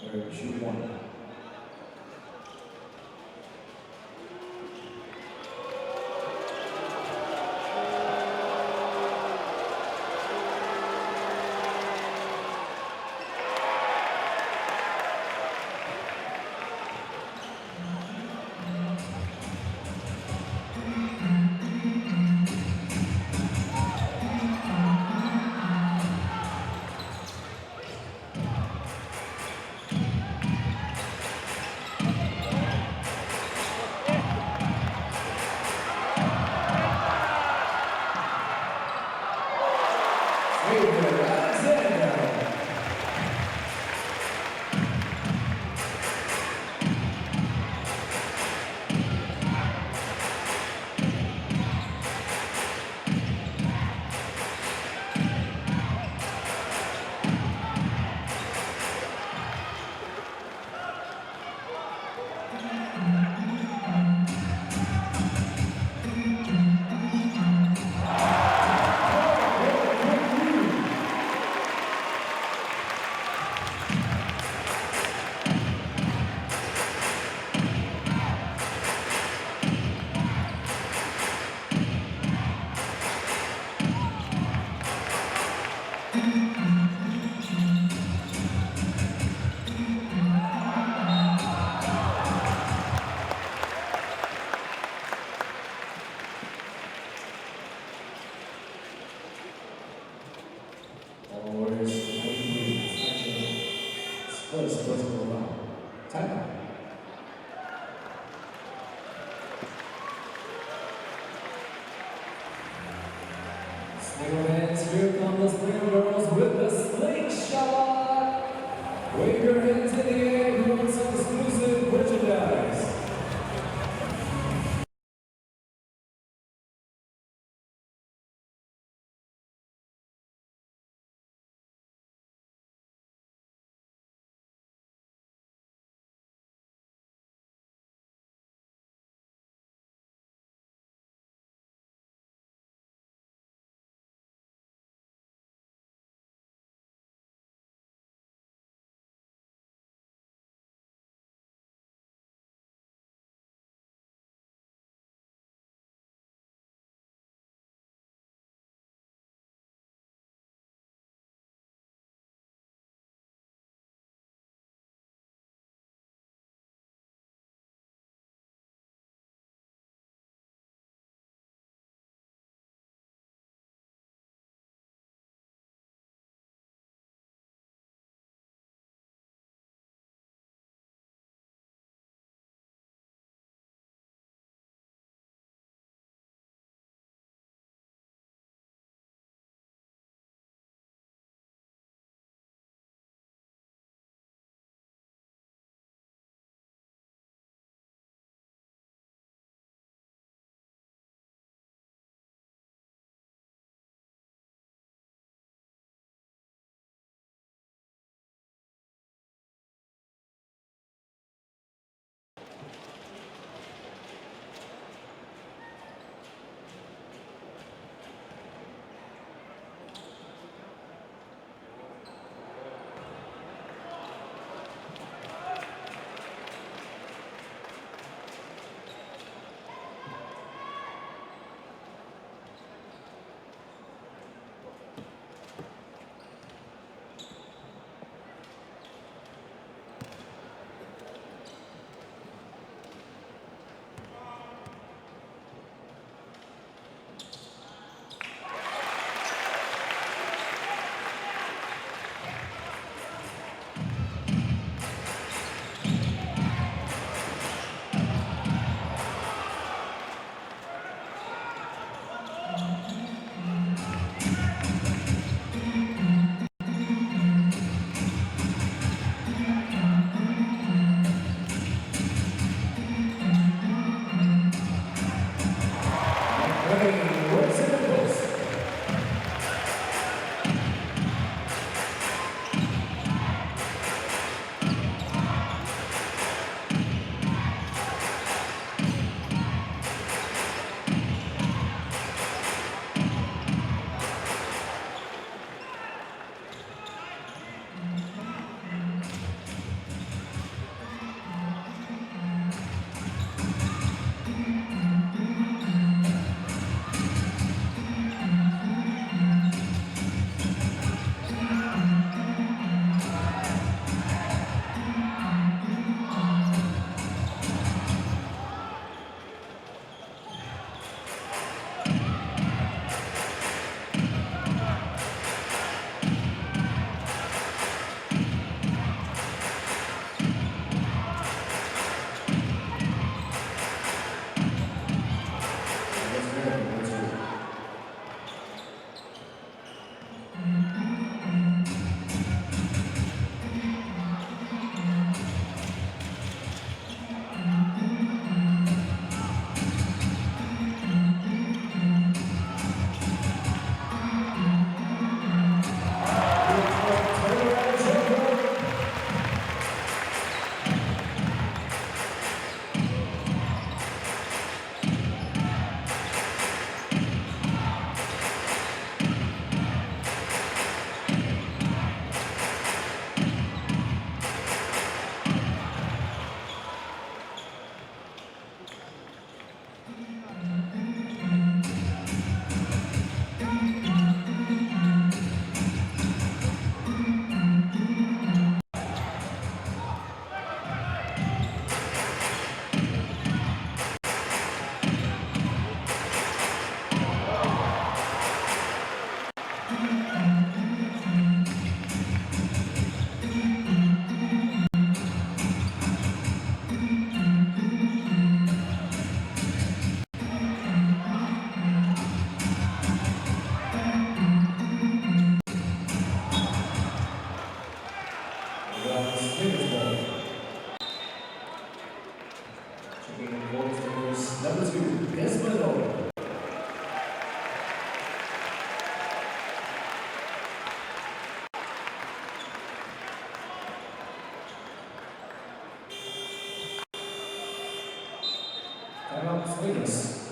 or shoot one. Slingers, here come the Slingers with the slingshot. Wave your hands in the air, who wants some exclusive merchandise? down Slingers ball. Checking in for Slingers, number 2, Esmeralda. Timeout Slingers.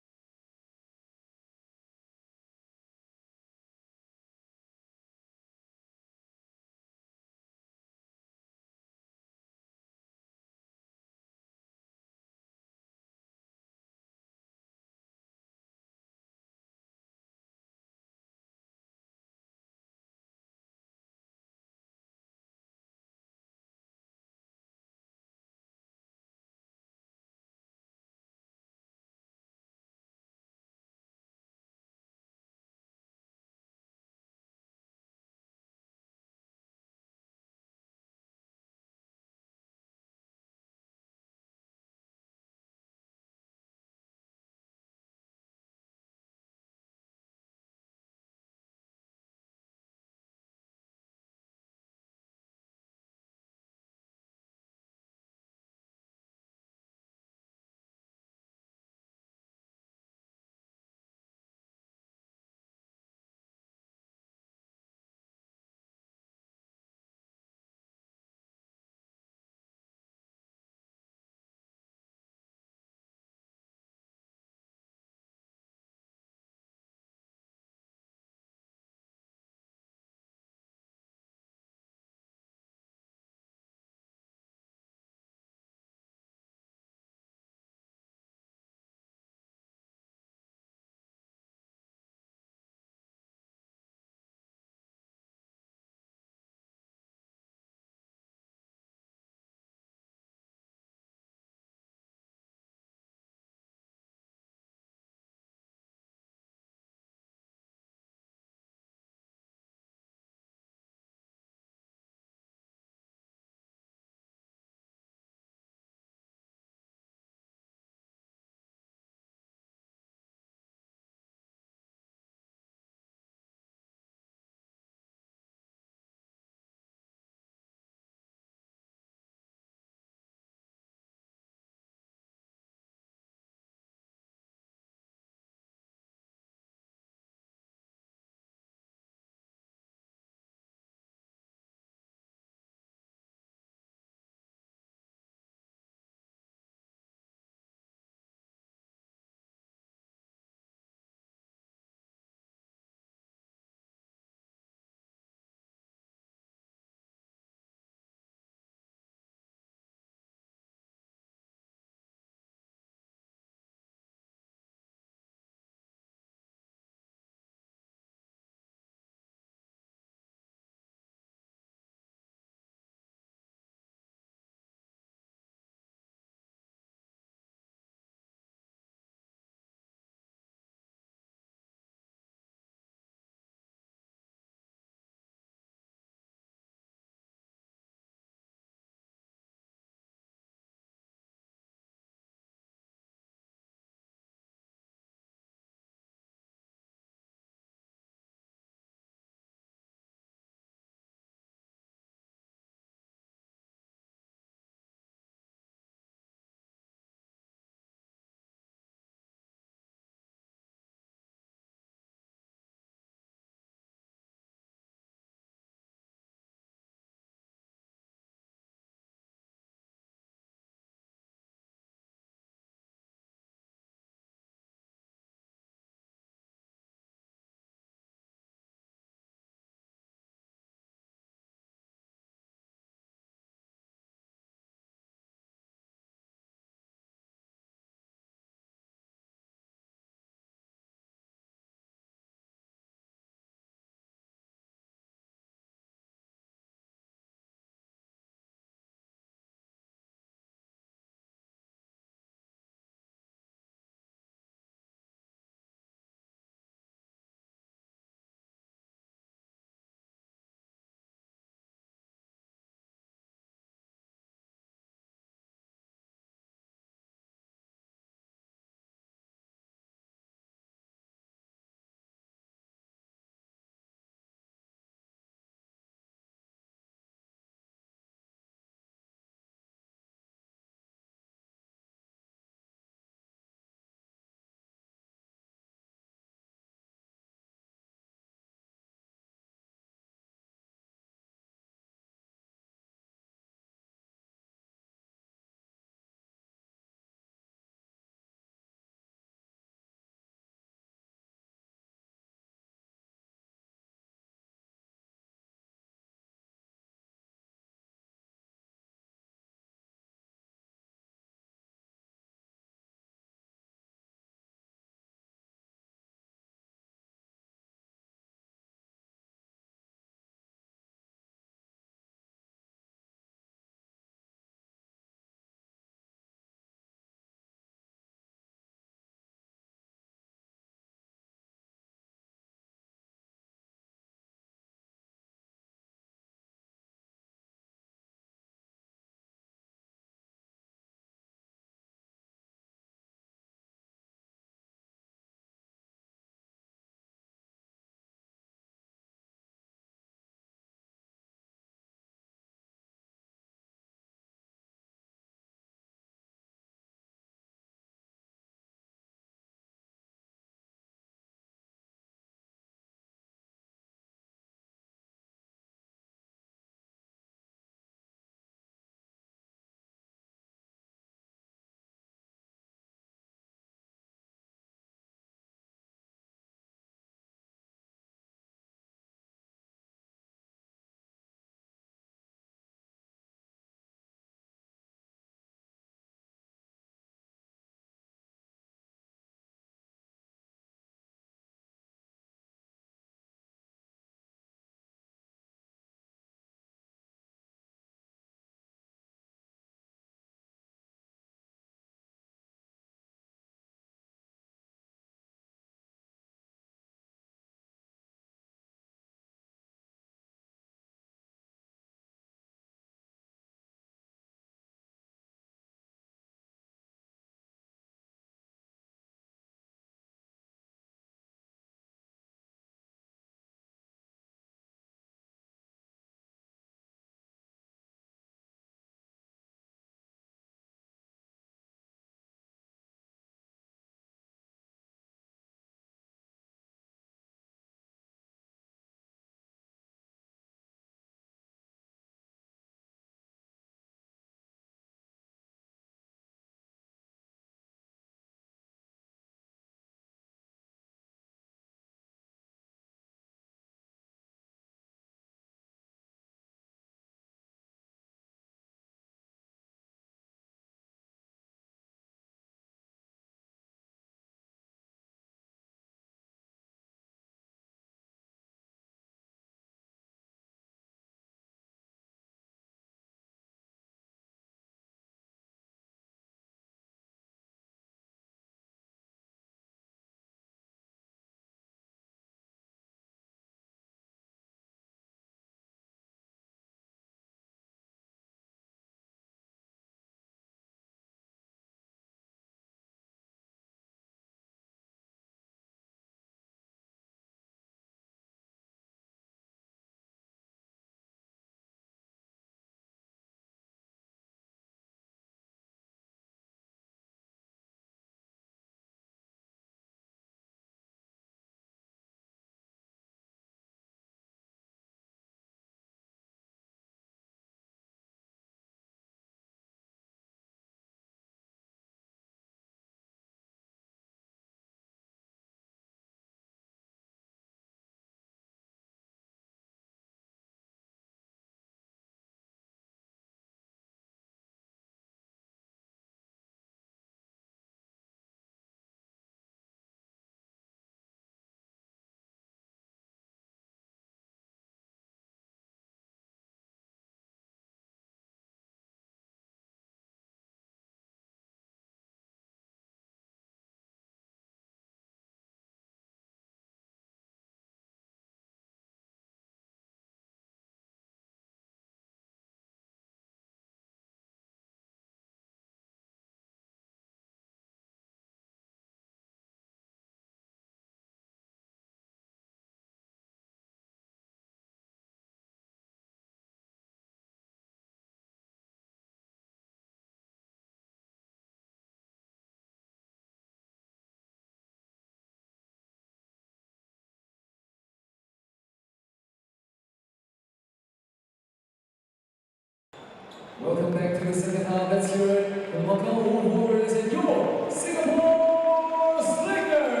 Welcome back to the second half. Let's hear it. The Macau Warriors and your Singapore Slingers.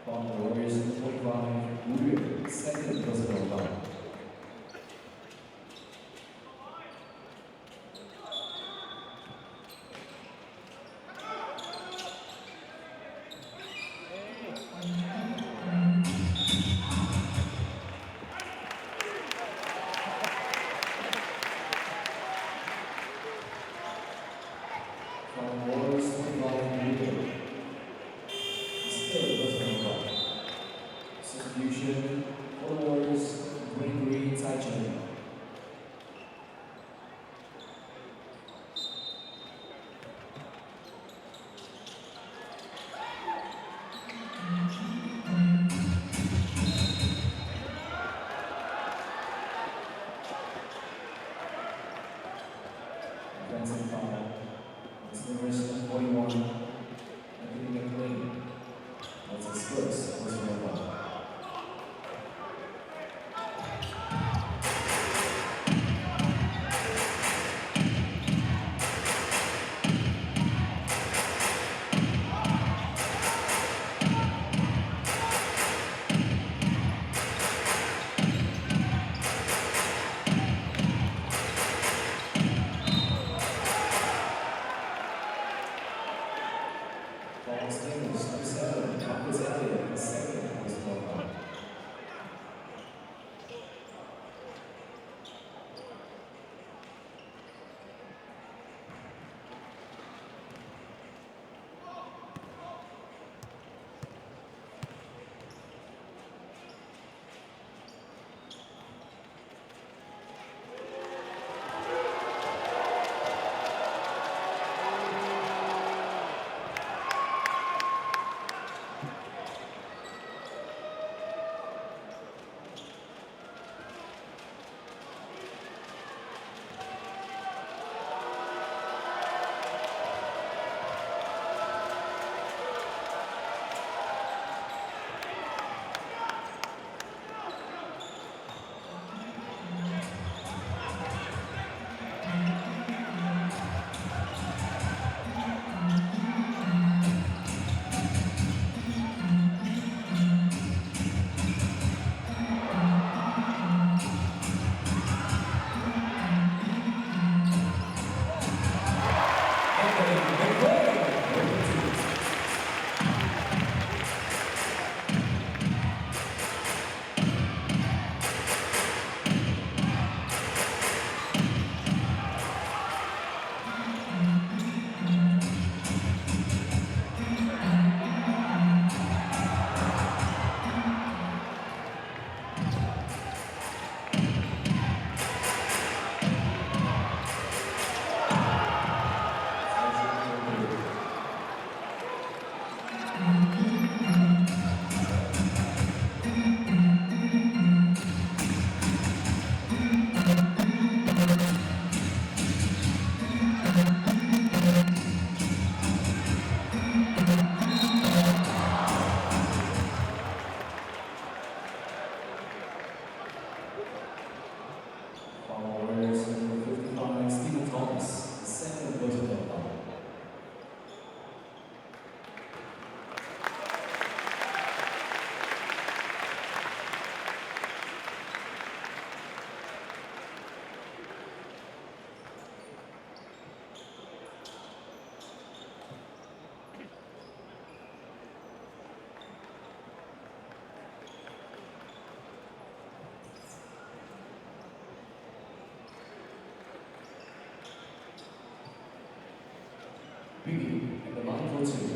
From the Warriors 45, Wu, second personal foul. From Warriors 25, Wu, still personal foul. Substitution for the Warriors, 23, Taichung. Defensive foul. Slingers 41. Anthony McLean. That's a Spurs personal foul. For Slingers 27, Marcus Elliott, second personal foul. Biggie at the line for two.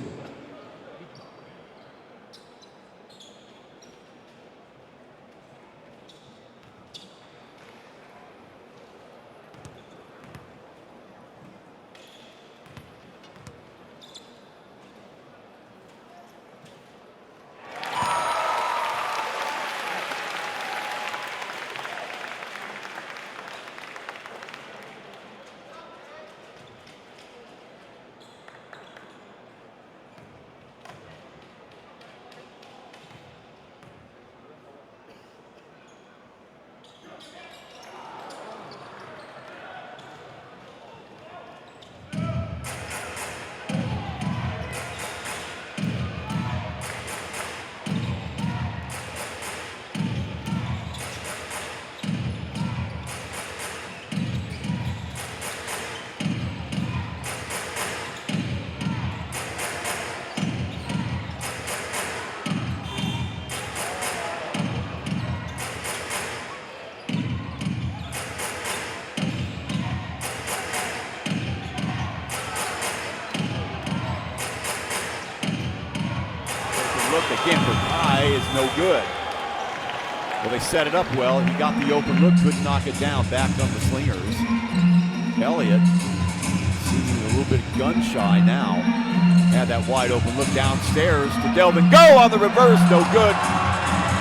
look again for Kai is no good. Well, they set it up well. He got the open look, couldn't knock it down. Back on the Slingers. Elliott seeming a little bit gun shy now. Had that wide open look downstairs to Delvin. Go on the reverse, no good.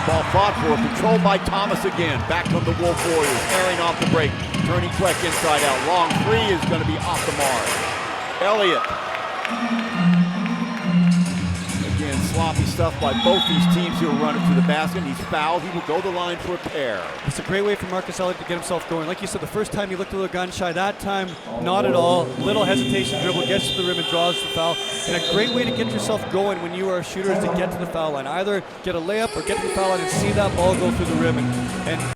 Ball fought for, controlled by Thomas again. Back from the Wolf Warriors, airing off the break. Turning quick inside out. Long three is going to be off the mark. Elliott. Again, sloppy stuff by both these teams who are running to the basket. He's fouled. He will go the line for a pair. It's a great way for Marcus Elliott to get himself going. Like you said, the first time he looked a little gun shy. That time, not at all. Little hesitation dribble, gets to the rim and draws the foul. And a great way to get yourself going when you are a shooter is to get to the foul line. Either get a layup or get to the foul line and see that ball go through the rim. And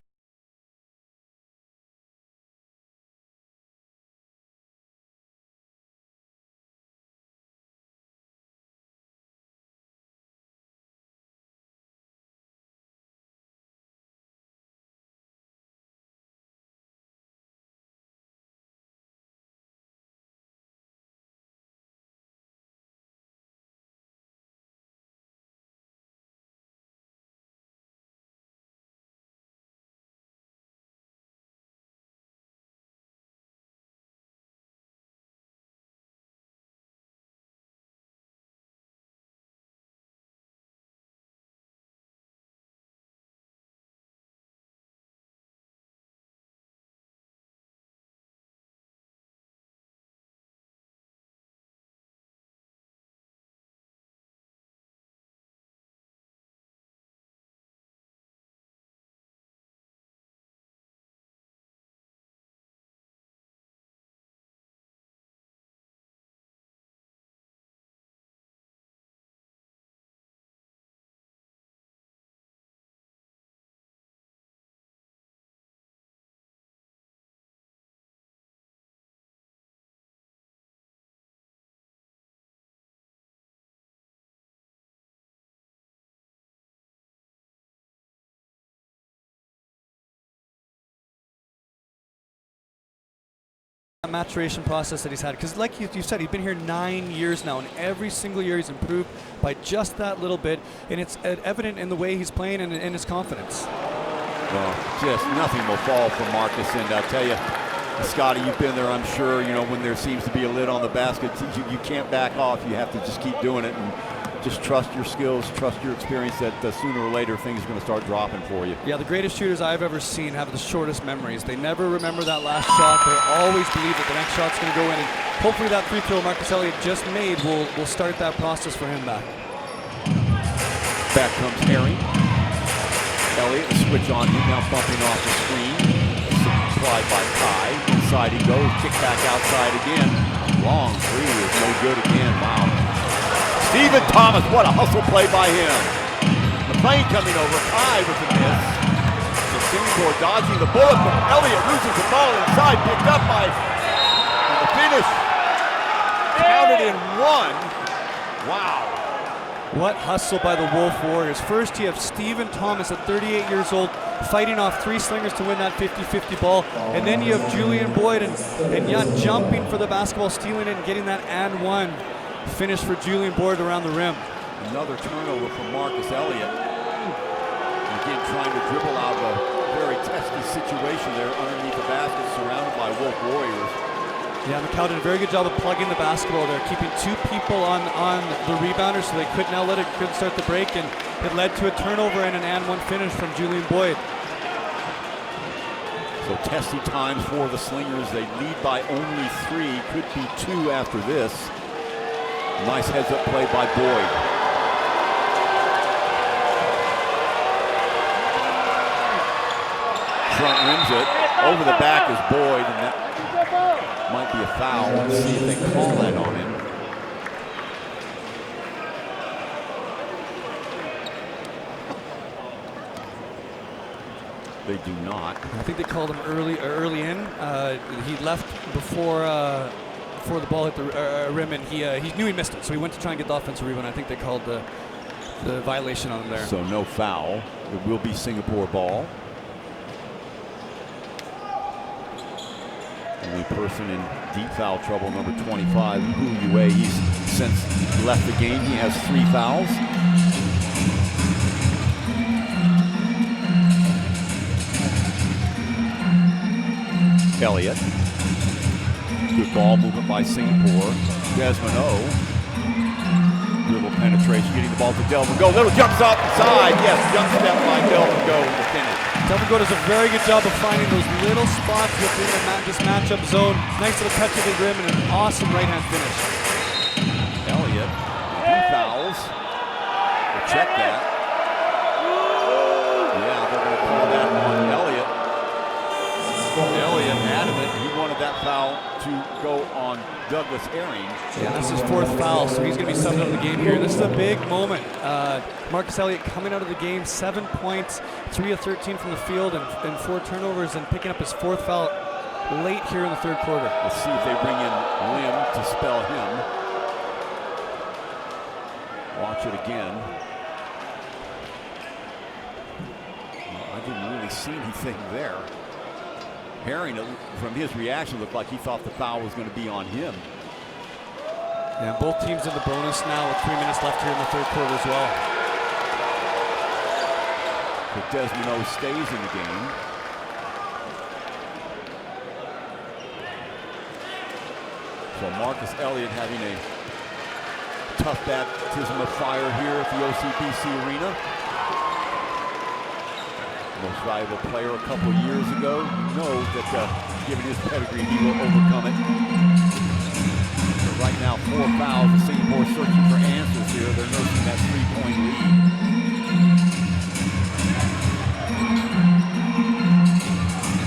maturation process that he's had, because like you said, he's been here 9 years now, and every single year he's improved by just that little bit, and it's evident in the way he's playing and in his confidence. Well, just nothing will fall from Marcus, and I'll tell you, Scotty, you've been there, I'm sure, you know, when there seems to be a lid on the basket, you can't back off. You have to just keep doing it and just trust your skills, trust your experience that sooner or later things are going to start dropping for you. Yeah, the greatest shooters I've ever seen have the shortest memories. They never remember that last shot. They always believe that the next shot's going to go in, and hopefully that free throw Marcus Elliott just made will start that process for him back. Back comes Harry. Elliott, switch on him, now bumping off the screen. Slide by Kai. Inside he goes, kick back outside again. Long three is no good again. Wow. Stephen Thomas, what a hustle play by him. McLean coming over, Kai with the miss. So Singapore dodging the bullet, but Elliott loses the ball inside, picked up by the finish. Counted in one. Wow. What hustle by the Wolf Warriors. First you have Stephen Thomas at 38 years old fighting off three Slingers to win that 50-50 ball. And then you have Julian Boyd and Jan jumping for the basketball, stealing it and getting that and one finish for Julian Boyd around the rim. Another turnover from Marcus Elliott. Again, trying to dribble out of a very testy situation there underneath the basket, surrounded by Wolf Warriors. Yeah, Macau did a very good job of plugging the basketball there, keeping two people on the rebounder so they couldn't start the break, and it led to a turnover and an and one finish from Julian Boyd. So testy times for the Slingers. They lead by only 3, could be 2 after this. Nice heads-up play by Boyd. Front rims it. Over the back is Boyd, and that might be a foul. Let's see if they call that on him. They do not. I think they called him early in. He left before the ball hit the rim, and he knew he missed it, so he went to try and get the offensive rebound. I think they called the violation on him there. So no foul. It will be Singapore ball. Only person in deep foul trouble, number 25, Hu Yue. He's since left the game. He has 3 fouls. Elliott. Good ball movement by Singapore. Desmond O. Dribble penetration, getting the ball to Delvin Go. Little jumps outside. Yes, jump step by Delvin Go to the finish. Delvin Go does a very good job of finding those little spots within this matchup zone. Nice little touch of the rim and an awesome right-hand finish. Elliott, 2 fouls. We'll check that. Yeah, they're going to call that on Elliott. Elliott adamant. He wanted that foul to go on Douglas Herring. Yeah, that's his 4th foul, so he's going to be subbed out of the game here. This is a big moment. Marcus Elliott coming out of the game, 7 points, 3 of 13 from the field, and 4 turnovers, and picking up his 4th foul late here in the 3rd quarter. Let's see if they bring in Lim to spell him. Watch it again. Well, I didn't really see anything there. Herring, from his reaction, looked like he thought the foul was going to be on him. Yeah, both teams in the bonus now with 3 minutes left here in the 3rd quarter as well. But Desmond O stays in the game. So Marcus Elliott having a tough baptism of fire here at the OCBC Arena. Most valuable player a couple of years ago. Knows that given his pedigree, he will overcome it. But right now, 4 fouls. The Singapore searching for answers here. They're nursing that 3-point lead.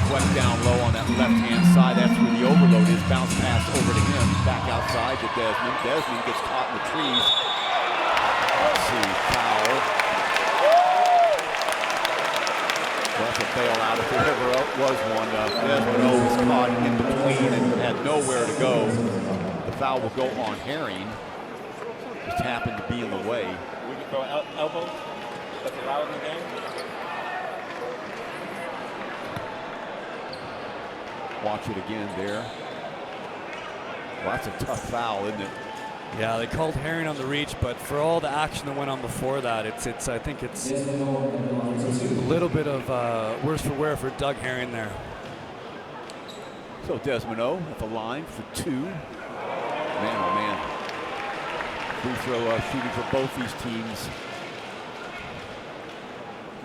Quest down low on that left-hand side. That's where the overload is. Bounce pass over to him. Back outside to Desmond. Desmond gets caught in the trees. Let's see, foul. That's a bailout if there ever was one. Desmond O was caught in between and had nowhere to go. The foul will go on Herring. Just happened to be in the way. We can throw an elbow that's allowed in the game. Watch it again there. Well, that's a tough foul, isn't it? Yeah, they called Herring on the reach, but for all the action that went on before that, I think it's a little bit of worse for wear for Doug Herring there. So Desmond O at the line for 2. Man, oh man. Free throw shooting for both these teams.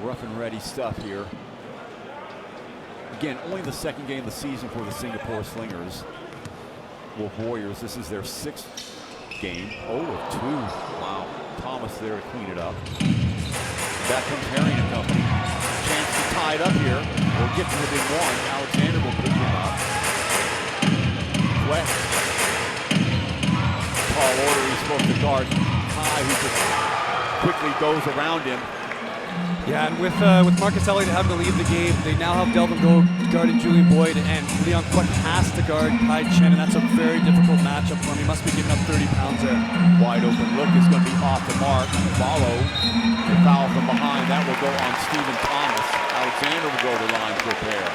Rough and ready stuff here. Again, only the 2nd game of the season for the Singapore Slingers. Wolf Warriors, this is their 6th game. 0 of 2. Wow. Thomas there to clean it up. Back comes Herring and company. Chance to tie it up here. We'll get to within 1. Alexander will pick him up. West. Tall order. He's supposed to guard Kai, who just quickly goes around him. Yeah, and with Marcus Elliott having to leave the game, they now have Delvin Go guarding Julian Boyd, and Leon Kwek has to guard Kai Chen, and that's a very difficult matchup for him. He must be giving up 30 pounds there. Wide open look is going to be off the mark. Follow. The foul from behind. That will go on Stephen Thomas. Alexander will go to the line to repair.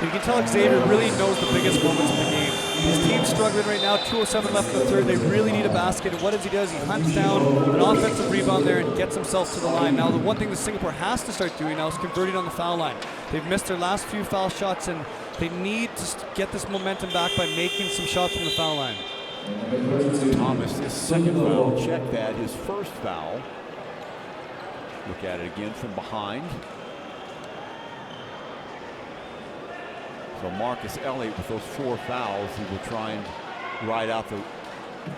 You can tell Xavier really knows the biggest moments of the game. His team's struggling right now, 2:07 left in the 3rd. They really need a basket, and what does he do? He hunts down an offensive rebound there and gets himself to the line. Now, the one thing that Singapore has to start doing now is converting on the foul line. They've missed their last few foul shots, and they need to get this momentum back by making some shots from the foul line. Thomas, his 2nd foul. Check that, his 1st foul. Look at it again from behind. So Marcus Elliott with those 4 fouls, he will try and ride out the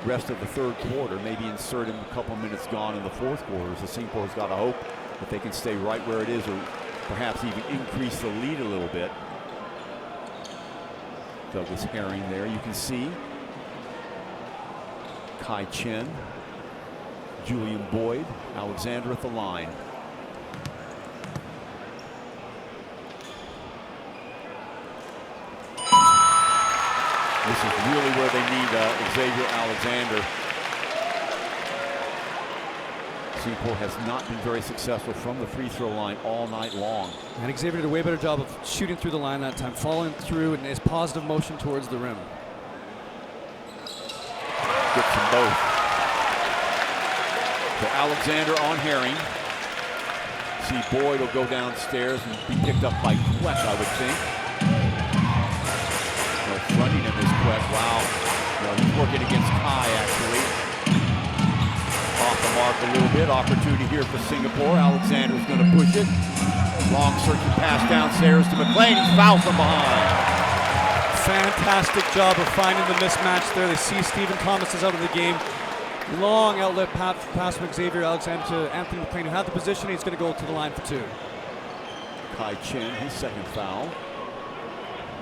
rest of the 3rd quarter, maybe insert him a couple minutes gone in the 4th quarter. So Singapore's got to hope that they can stay right where it is or perhaps even increase the lead a little bit. Douglas Herring there, you can see. Kai Chen, Julian Boyd, Alexander at the line. This is really where they need Xavier Alexander. Singapore has not been very successful from the free throw line all night long. And Xavier did a way better job of shooting through the line that time, following through in his positive motion towards the rim. Gets them both. So Alexander on Herring. See Boyd will go downstairs and be picked up by Quest, I would think. Queck. Wow. He's working against Kai, actually. Off the mark a little bit. Opportunity here for Singapore. Alexander's going to push it. Long searching pass downstairs to McLean. He's fouled from behind. Fantastic job of finding the mismatch there. They see Stephen Thomas is out of the game. Long outlet pass from Xavier Alexander to Anthony McLean, who had the position. He's going to go to the line for 2. Kai Chin, his second foul.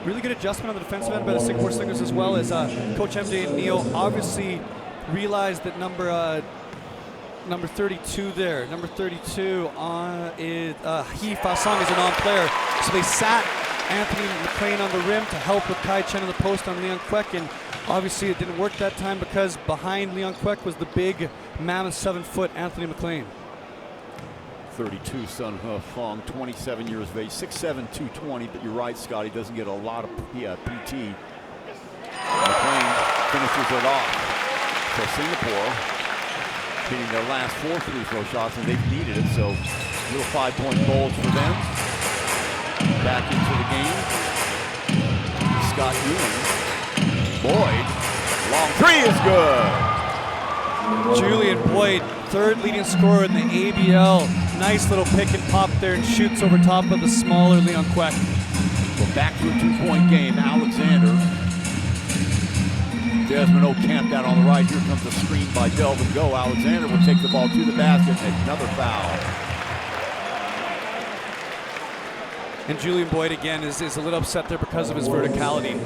Really good adjustment on the defensive end by the Singapore Slingers, as well as Coach MJ and Neo obviously realized that number 32 there, number 32 is He Fa-sung is a non-player, so they sat Anthony McLean on the rim to help with Kai Chen on the post on Leon Queck, and obviously it didn't work that time because behind Leon Queck was the big mammoth 7-foot Anthony McLean. 32 Sun He Fong, 27 years of age, 6'7", 220, but you're right, Scotty, doesn't get a lot of PT. McLean finishes it off. So Singapore hitting their last 4 free throw shots, and they've needed it, so little 5-point bulge for them. Back into the game. Scott Ewing. Boyd. Long 3 is good. Julian Boyd, 3rd leading scorer in the ABL. Nice little pick and pop there and shoots over top of the smaller Leon Queck. So back to a 2-point game. Alexander. Desmond O camped out on the right. Here comes a screen by Delvin Go. Alexander will take the ball to the basket. Another foul. And Julian Boyd again is a little upset there because of his verticality.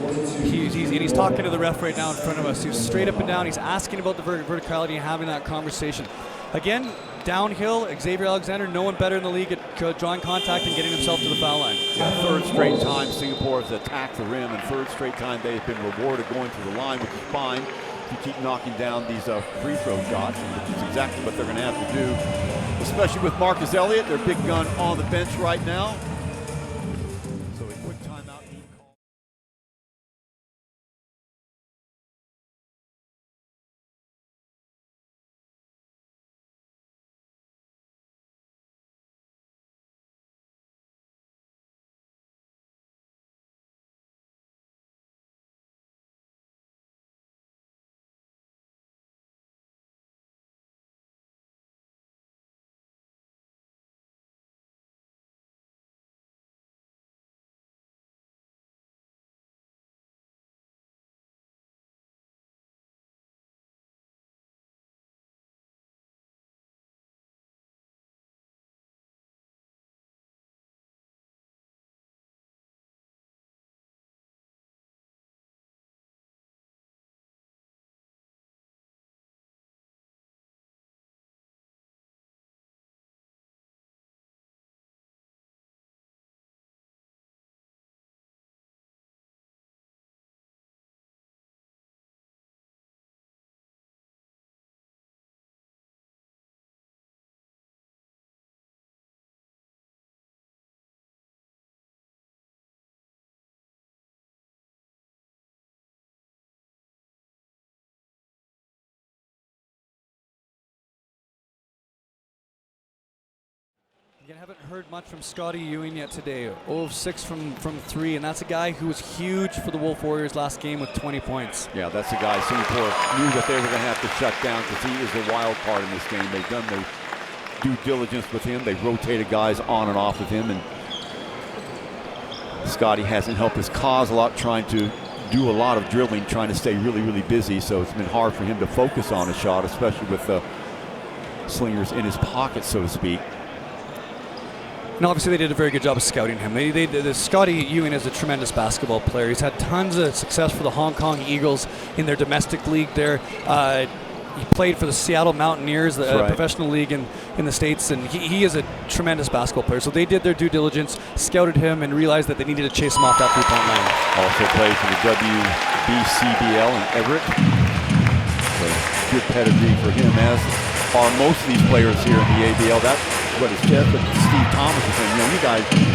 He's talking to the ref right now in front of us. He's straight up and down. He's asking about the verticality and having that conversation. Again, downhill, Xavier Alexander, no one better in the league at drawing contact and getting himself to the foul line. Yeah, 3rd straight time Singapore has attacked the rim, and 3rd straight time they've been rewarded going to the line, which is fine. You keep knocking down these free throw shots, which is exactly what they're going to have to do, especially with Marcus Elliott, their big gun, on the bench right now. Again, haven't heard much from Scotty Ewing yet today. 0 of 6 from 3, and that's a guy who was huge for the Wolf Warriors last game with 20 points. Yeah, that's the guy Singapore knew that they were going to have to shut down because he is the wild card in this game. They've done their due diligence with him. They've rotated guys on and off with him, and Scotty hasn't helped his cause a lot, trying to do a lot of drilling, trying to stay really, really busy, so it's been hard for him to focus on a shot, especially with the Slingers in his pocket, so to speak. And obviously they did a very good job of scouting him. Scotty Ewing is a tremendous basketball player. He's had tons of success for the Hong Kong Eagles in their domestic league there. He played for the Seattle Mountaineers, the professional league in the States, and he is a tremendous basketball player. So they did their due diligence, scouted him, and realized that they needed to chase him off that 3-point line. Also plays for the WBCBL in Everett. So good pedigree for him, as are most of these players here in the ABL. That's what is said, but Steve Thomas is saying,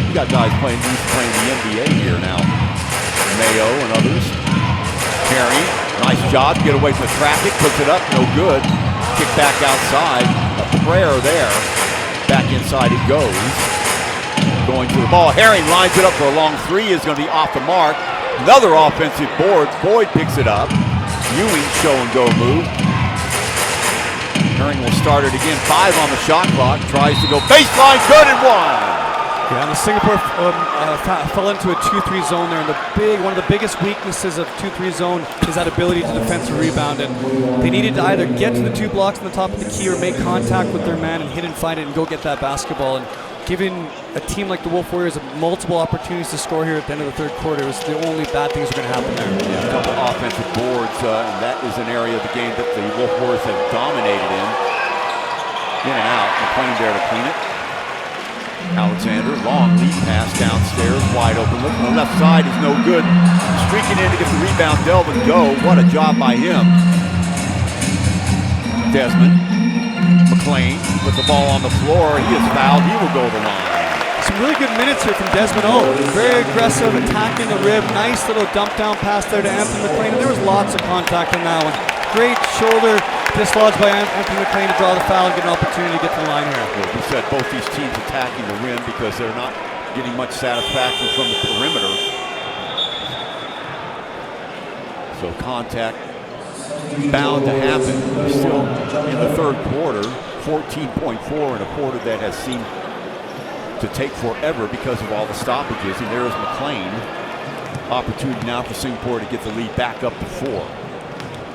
you got guys playing the NBA here now. Mayo and others. Carey, nice job, get away from the traffic, puts it up, no good. Kick back outside, a prayer there. Back inside it goes. Going to the ball, Herring lines it up for a long 3, is going to be off the mark. Another offensive board. Boyd picks it up. Ewing show and go move. Herring will start it again. 5 on the shot clock. Tries to go baseline. Good and one. Yeah, and the Singapore fell into a 2-3 zone there, and one of the biggest weaknesses of 2-3 zone is that ability to defensive rebound, and they needed to either get to the 2 blocks on the top of the key or make contact with their man and hit and find it and go get that basketball. And giving a team like the Wolf Warriors multiple opportunities to score here at the end of the third quarter was the only bad things that were going to happen there. Yeah, a couple offensive boards, and that is an area of the game that the Wolf Warriors have dominated in. In and out, McLean there to clean it. Alexander, long lead pass downstairs, wide open. Look on the left side is no good. Streaking in to get the rebound, Delvin Go. What a job by him. Desmond, McLean with the ball on the floor. He is fouled. He will go to the line. Some really good minutes here from Desmond O. Very aggressive, attacking the rib. Nice little dump down pass there to Anthony McLean. And there was lots of contact on that one. Great shoulder dislodged by Anthony McLean to draw the foul and get an opportunity to get to the line here. Well, we said both these teams attacking the rim because they're not getting much satisfaction from the perimeter. So contact bound to happen. We're still in the third quarter, 14.4 in a quarter that has seemed to take forever because of all the stoppages. And there is McLean. Opportunity now for Singapore to get the lead back up to 4.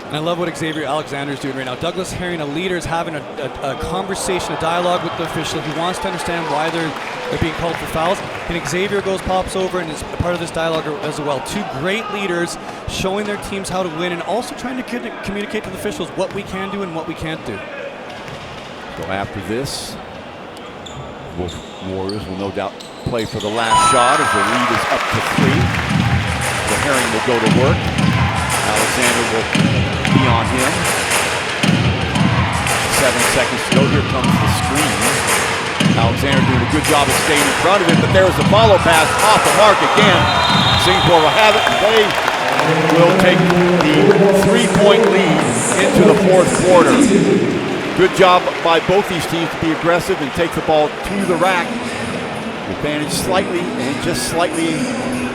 And I love what Xavier Alexander is doing right now. Douglas Herring, a leader, is having a conversation, a dialogue with the official. He wants to understand why they're being called for fouls. And Xavier pops over and is part of this dialogue as well. 2 great leaders showing their teams how to win and also trying to communicate to the officials what we can do and what we can't do. So after this, Wolf Warriors will no doubt play for the last shot as the lead is up to 3. So Herring will go to work. Alexander will be on him. 7 seconds to go. Here comes the screen. Alexander doing a good job of staying in front of it, but there's the follow pass off the mark again. Singapore will have it, and they will take the 3-point lead into the fourth quarter. Good job by both these teams to be aggressive and take the ball to the rack. Advantage slightly, and just slightly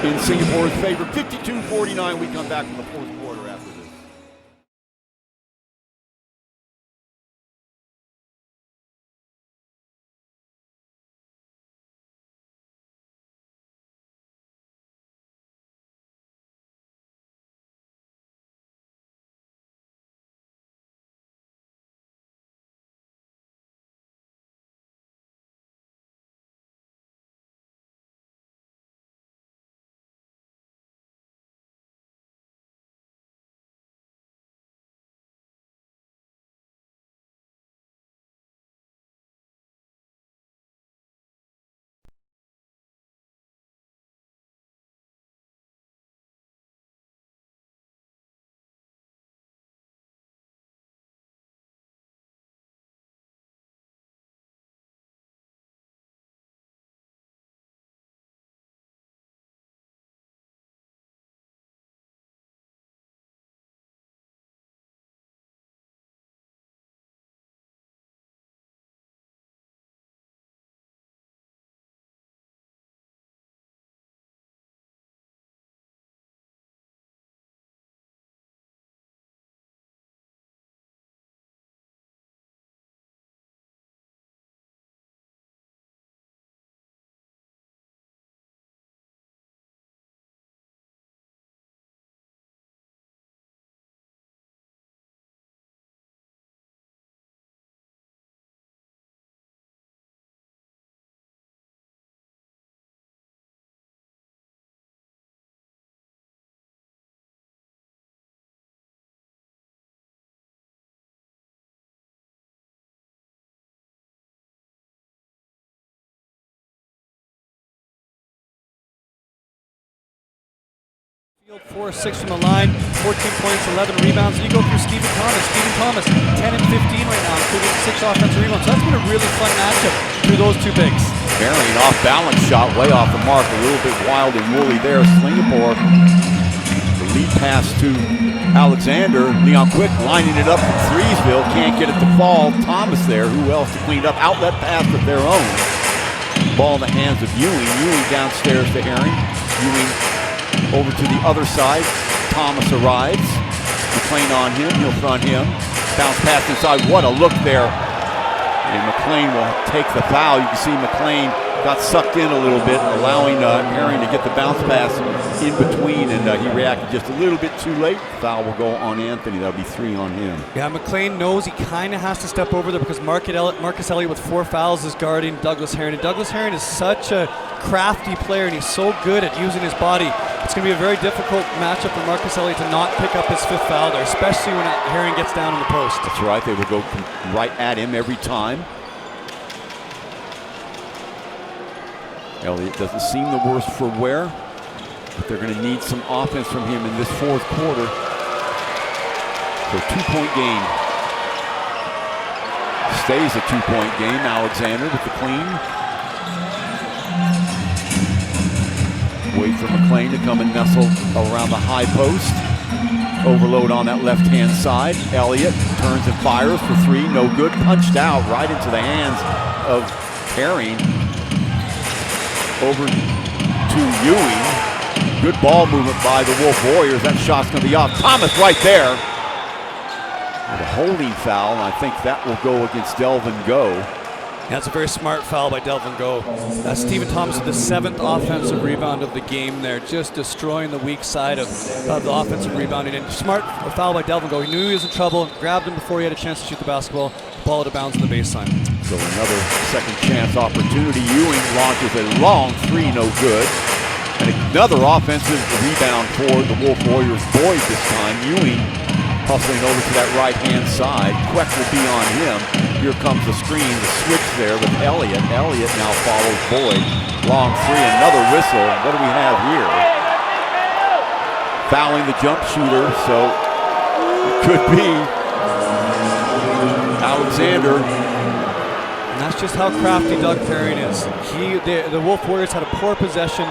in Singapore's favor. 52-49. We come back from the fourth quarter after this. Field 4-6 from the line, 14 points, 11 rebounds. You go through Stephen Thomas. Stephen Thomas, 10 and 15 right now, including 6 offensive rebounds. So that's been a really fun matchup through those 2 bigs. Barely an off-balance shot, way off the mark, a little bit wild and woolly there. Singapore, the lead pass to Alexander. Leon Quick lining it up from Threesville, can't get it to fall. Thomas there, who else to clean it up? Outlet pass of their own. Ball in the hands of Ewing. Ewing downstairs to Herring. Ewing Over to the other side, Thomas arrives. McLean on him, he'll front him. Bounce pass inside, what a look there. And McLean will take the foul. You can see McLean got sucked in a little bit, allowing Herring to get the bounce pass in between, and he reacted just a little bit too late. Foul will go on Anthony. That'll be 3 on him. Yeah, McLean knows he kind of has to step over there because Marcus Elliott with 4 fouls is guarding Douglas Herring. And Douglas Herring is such a crafty player, and he's so good at using his body. It's going to be a very difficult matchup for Marcus Elliott to not pick up his 5th foul there, especially when Herring gets down on the post. That's right. They will go right at him every time. Elliott doesn't seem the worse for wear, but they're going to need some offense from him in this 4th quarter. So 2-point game. Stays a 2-point game. Alexander with the clean. Wait for McLean to come and nestle around the high post. Overload on that left-hand side. Elliott turns and fires for 3. No good. Punched out right into the hands of Herring. Over to Ewing. Good ball movement by the Wolf Warriors. That shot's going to be off. Thomas right there. With a holding foul, and I think that will go against Delvin Go. That's a very smart foul by Delvin Go. Stephen Thomas with the 7th offensive rebound of the game there, just destroying the weak side of the offensive rebounding. And smart foul by Delvin Go. He knew he was in trouble, grabbed him before he had a chance to shoot the basketball. Ball out of bounds on the baseline. So another second chance opportunity. Ewing launches a long 3, no good. And another offensive rebound for the Wolf Warriors boys this time. Ewing hustling over to that right-hand side. Queck will be on him. Here comes the screen, the switch there with Elliott. Elliott now follows Boyd. Long 3, another whistle. What do we have here? Fouling the jump shooter, so it could be Alexander. And that's just how crafty Doug Herring is. The Wolf Warriors had a poor possession.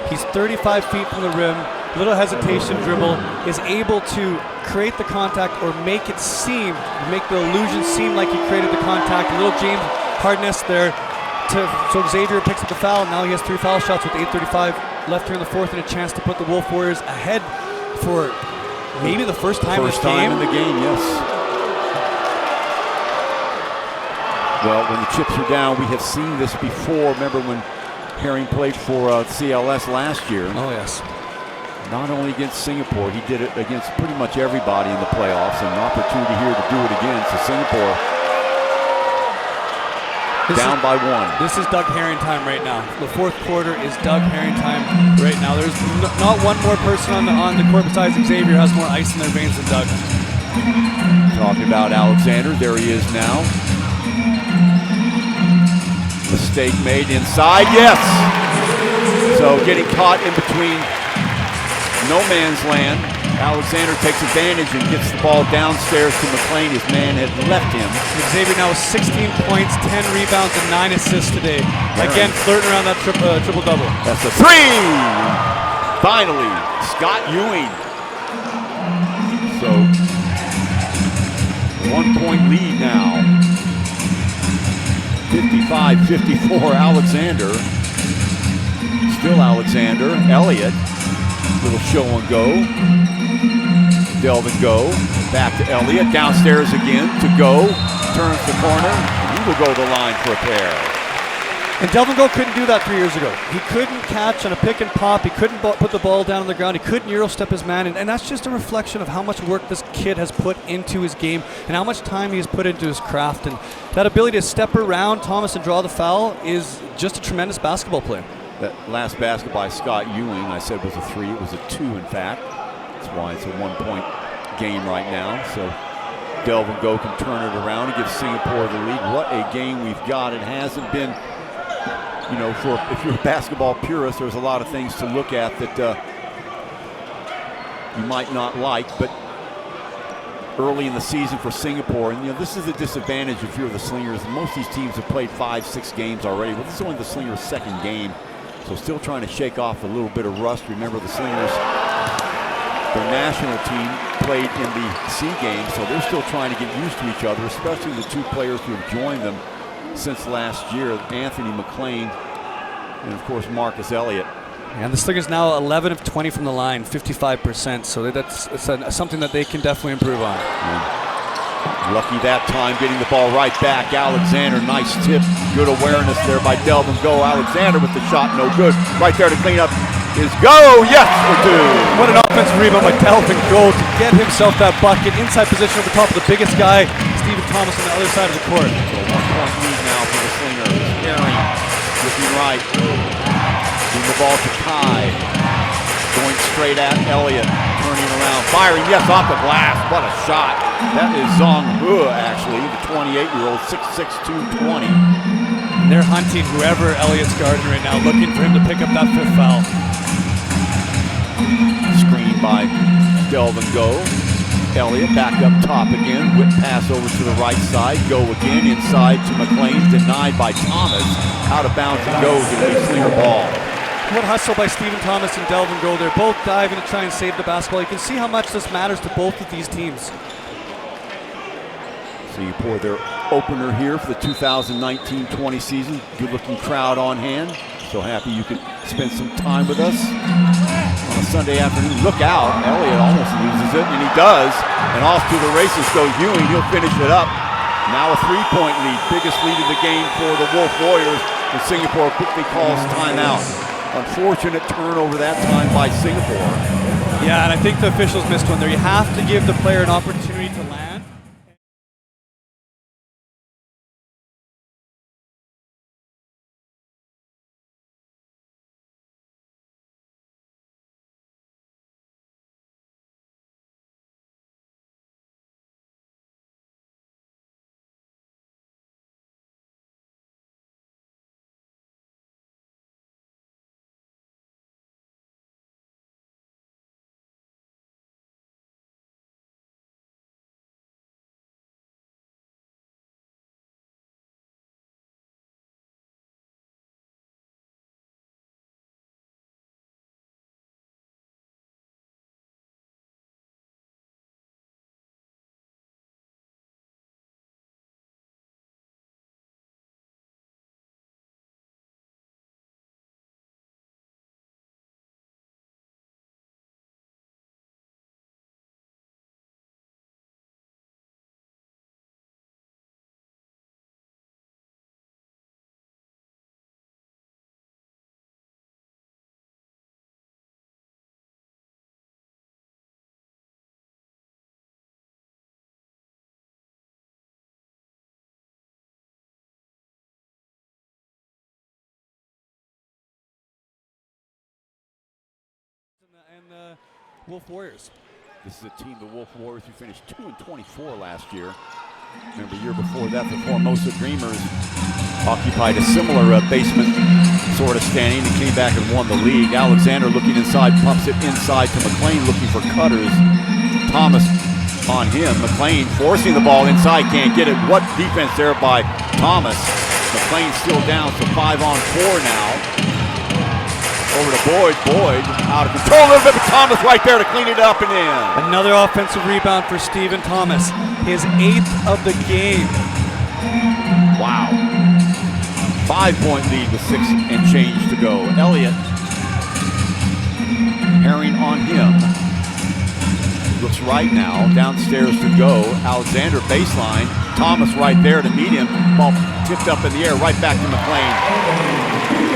He's 35 feet from the rim. Little hesitation dribble, is able to create the contact or make the illusion seem like he created the contact. A little James Hardness there. So Xavier picks up the foul. Now he has 3 foul shots with 8:35 left here in the 4th, and a chance to put the Wolf Warriors ahead for maybe the first time in this game. First time in the game, yes. Well, when the chips are down, we have seen this before. Remember when Herring played for CLS last year? Oh, yes. Not only against Singapore, he did it against pretty much everybody in the playoffs, and an opportunity here to do it again. So Singapore down by 1. This is Doug Herring time right now. The 4th quarter is Doug Herring time right now. There's not one more person on the court besides Xavier has more ice in their veins than Doug. Talking about Alexander, there he is now. Mistake made inside, yes! So getting caught in between no man's land. Alexander takes advantage and gets the ball downstairs to McLean. His man had left him. Xavier now with 16 points, 10 rebounds, and 9 assists today. Again, flirting around that triple-double. That's a 3! Finally, Scott Ewing. So, 1-point lead now. 55-54, Alexander. Still Alexander. Elliott. Little show and go. Delvin Go. Back to Elliott. Downstairs again to Go. Turns the corner. And he will go to the line for a pair. And Delvin Go couldn't do that 3 years ago. He couldn't catch on a pick and pop. He couldn't put the ball down on the ground. He couldn't Euro step his man. And that's just a reflection of how much work this kid has put into his game and how much time he has put into his craft. And that ability to step around Thomas and draw the foul is just a tremendous basketball player. That last basket by Scott Ewing, I said was a 3. It was a 2, in fact. That's why it's a 1-point game right now. So Delvin Go can turn it around and give Singapore the lead. What a game we've got. It hasn't been, you know, if you're a basketball purist, there's a lot of things to look at that you might not like, but early in the season for Singapore, and you know, this is a disadvantage if you're the Slingers. Most of these teams have played 5-6 games already, but this is only the Slingers' 2nd game. So still trying to shake off a little bit of rust. Remember, the Slingers, their national team played in the C game, so they're still trying to get used to each other, especially the 2 players who have joined them since last year, Anthony McLean and, of course, Marcus Elliott. And the Slingers now 11 of 20 from the line, 55%. So that's something that they can definitely improve on. Lucky that time, getting the ball right back. Alexander, nice tip. Good awareness there by Delvin Go. Alexander with the shot, no good. Right there to clean up is Go. Yes, for two. What an offensive rebound by Delvin Go to get himself that bucket. Inside position over top of the biggest guy, Stephen Thomas, on the other side of the court. So 1 point lead now for the Slingers. Herring looking right. Giving the ball to Kai. Going straight at Elliott. Turning around, firing, yes, off the glass. What a shot. That is Zong He, actually, the 28-year-old, 6'6", 220. And they're hunting whoever Elliott's guarding right now, looking for him to pick up that 5th foul. Screen by Delvin Go. Elliott back up top again. Whip pass over to the right side. Go again inside to McLean. Denied by Thomas. Out of bounds it goes. It'll be Slinger ball. What hustle by Stephen Thomas and Delvin Go. They're both diving to try and save the basketball. You can see how much this matters to both of these teams. So you pour their opener here for the 2019-20 season. Good-looking crowd on hand. So happy you could spend some time with us on a Sunday afternoon. Look out. Elliott almost loses it, and he does. And off to the races goes Ewing. He'll finish it up. Now a 3-point lead. Biggest lead of the game for the Wolf Warriors. And Singapore quickly calls timeout. Unfortunate turnover that time by Singapore. Yeah, and I think the officials missed one there. You have to give the player an opportunity to land. And the Wolf Warriors. This is a team, the Wolf Warriors, who finished 2-24 last year. Remember, the year before that, the Formosa Dreamers occupied a similar basement sort of standing and came back and won the league. Alexander looking inside, pumps it inside to McLean, looking for cutters. Thomas on him. McLean forcing the ball inside, can't get it. What defense there by Thomas. McLean still down, so 5-on-4 now. Over to Boyd. Boyd out of control a little bit, but Thomas right there to clean it up and in. Another offensive rebound for Stephen Thomas. His 8th of the game. Wow. 5-point lead with 6 and change to go. Elliott. Herring on him. Looks right now. Downstairs to go. Alexander baseline. Thomas right there to meet him. Ball tipped up in the air. Right back to McLean.